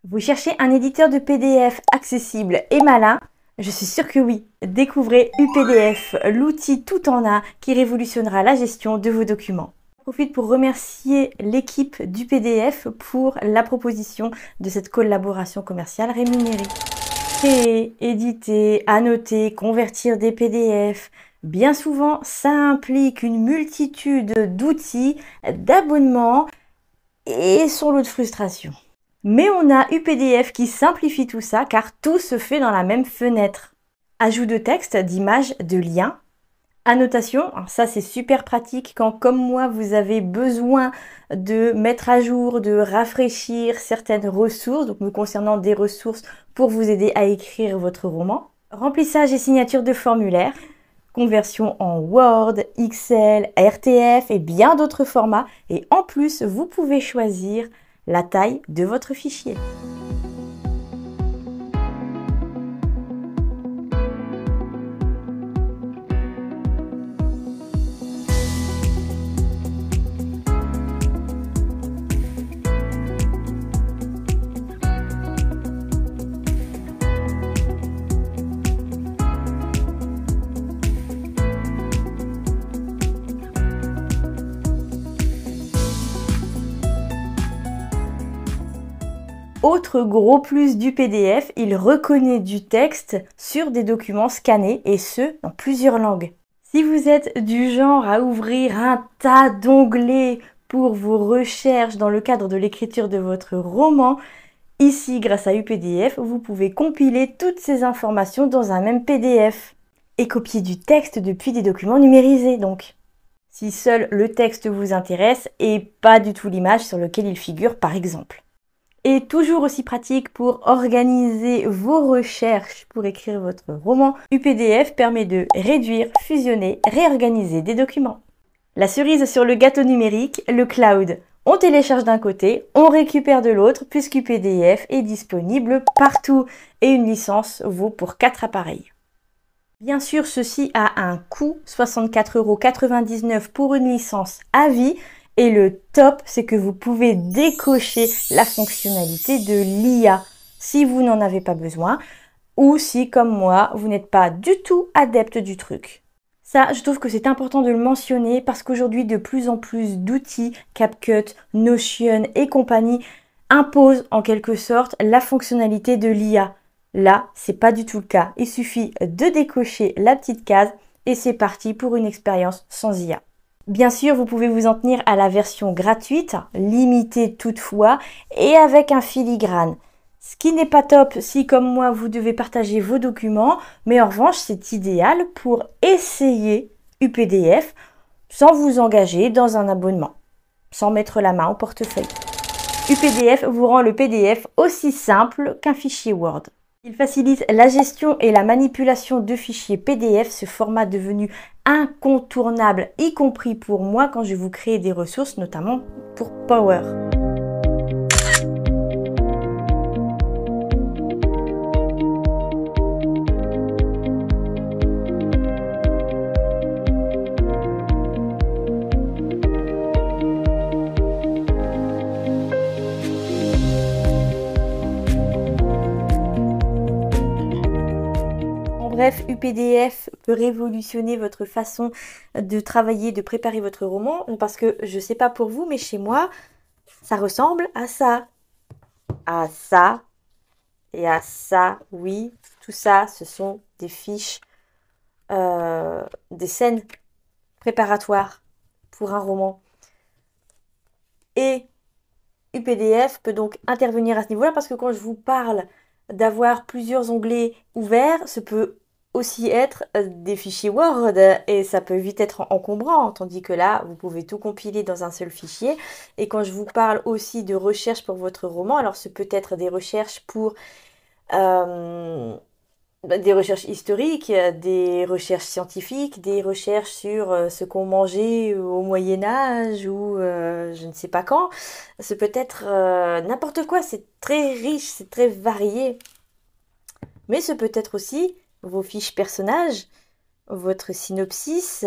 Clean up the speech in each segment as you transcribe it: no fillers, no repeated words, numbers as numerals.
Vous cherchez un éditeur de PDF accessible et malin? Je suis sûre que oui. Découvrez UPDF, l'outil tout en un qui révolutionnera la gestion de vos documents. Je profite pour remercier l'équipe d'UPDF pour la proposition de cette collaboration commerciale rémunérée. Créer, éditer, annoter, convertir des PDF, bien souvent ça implique une multitude d'outils, d'abonnements et son lot de frustration. Mais on a UPDF qui simplifie tout ça car tout se fait dans la même fenêtre. Ajout de texte, d'images, de liens. Annotation, ça c'est super pratique quand comme moi vous avez besoin de mettre à jour, de rafraîchir certaines ressources, donc me concernant des ressources pour vous aider à écrire votre roman. Remplissage et signature de formulaires, conversion en Word, Excel, RTF et bien d'autres formats. Et en plus, vous pouvez choisir la taille de votre fichier. Autre gros plus du PDF, il reconnaît du texte sur des documents scannés et ce, dans plusieurs langues. Si vous êtes du genre à ouvrir un tas d'onglets pour vos recherches dans le cadre de l'écriture de votre roman, ici, grâce à UPDF, vous pouvez compiler toutes ces informations dans un même PDF et copier du texte depuis des documents numérisés donc. Si seul le texte vous intéresse et pas du tout l'image sur laquelle il figure par exemple. Et toujours aussi pratique pour organiser vos recherches pour écrire votre roman, UPDF permet de réduire, fusionner, réorganiser des documents. La cerise sur le gâteau numérique, le cloud. On télécharge d'un côté, on récupère de l'autre puisqu'UPDF est disponible partout et une licence vaut pour 4 appareils. Bien sûr, ceci a un coût, 64,99 € pour une licence à vie. Et le top, c'est que vous pouvez décocher la fonctionnalité de l'IA si vous n'en avez pas besoin ou si, comme moi, vous n'êtes pas du tout adepte du truc. Ça, je trouve que c'est important de le mentionner parce qu'aujourd'hui, de plus en plus d'outils, CapCut, Notion et compagnie, imposent en quelque sorte la fonctionnalité de l'IA. Là, c'est pas du tout le cas. Il suffit de décocher la petite case et c'est parti pour une expérience sans IA. Bien sûr, vous pouvez vous en tenir à la version gratuite, limitée toutefois, et avec un filigrane. Ce qui n'est pas top si, comme moi, vous devez partager vos documents, mais en revanche, c'est idéal pour essayer UPDF sans vous engager dans un abonnement, sans mettre la main au portefeuille. UPDF vous rend le PDF aussi simple qu'un fichier Word. Il facilite la gestion et la manipulation de fichiers PDF, ce format devenu incontournable, y compris pour moi quand je vous crée des ressources, notamment pour Power. Bref, UPDF peut révolutionner votre façon de travailler, de préparer votre roman, parce que je sais pas pour vous, mais chez moi, ça ressemble à ça et à ça, oui. Tout ça, ce sont des fiches, des scènes préparatoires pour un roman. Et UPDF peut donc intervenir à ce niveau-là, parce que quand je vous parle d'avoir plusieurs onglets ouverts, ce peut aussi être des fichiers Word et ça peut vite être encombrant, tandis que là, vous pouvez tout compiler dans un seul fichier. Et quand je vous parle aussi de recherche pour votre roman, alors ce peut être des recherches pour des recherches historiques, des recherches scientifiques, des recherches sur ce qu'on mangeait au Moyen-Âge ou je ne sais pas quand. Ce peut être n'importe quoi, c'est très riche, c'est très varié. Mais ce peut être aussi vos fiches personnages, votre synopsis,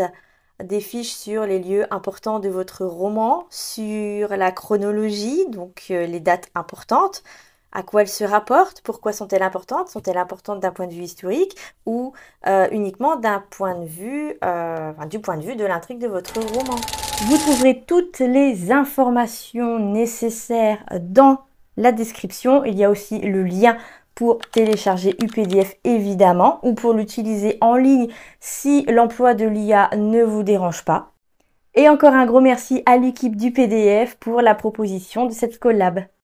des fiches sur les lieux importants de votre roman, sur la chronologie, donc les dates importantes, à quoi elles se rapportent, pourquoi sont-elles importantes, sont-elles importantes d'un point de vue historique ou uniquement d'un point de vue, du point de vue de l'intrigue de votre roman. Vous trouverez toutes les informations nécessaires dans la description. Il y a aussi le lien pour télécharger UPDF évidemment ou pour l'utiliser en ligne si l'emploi de l'IA ne vous dérange pas. Et encore un gros merci à l'équipe du PDF pour la proposition de cette collab.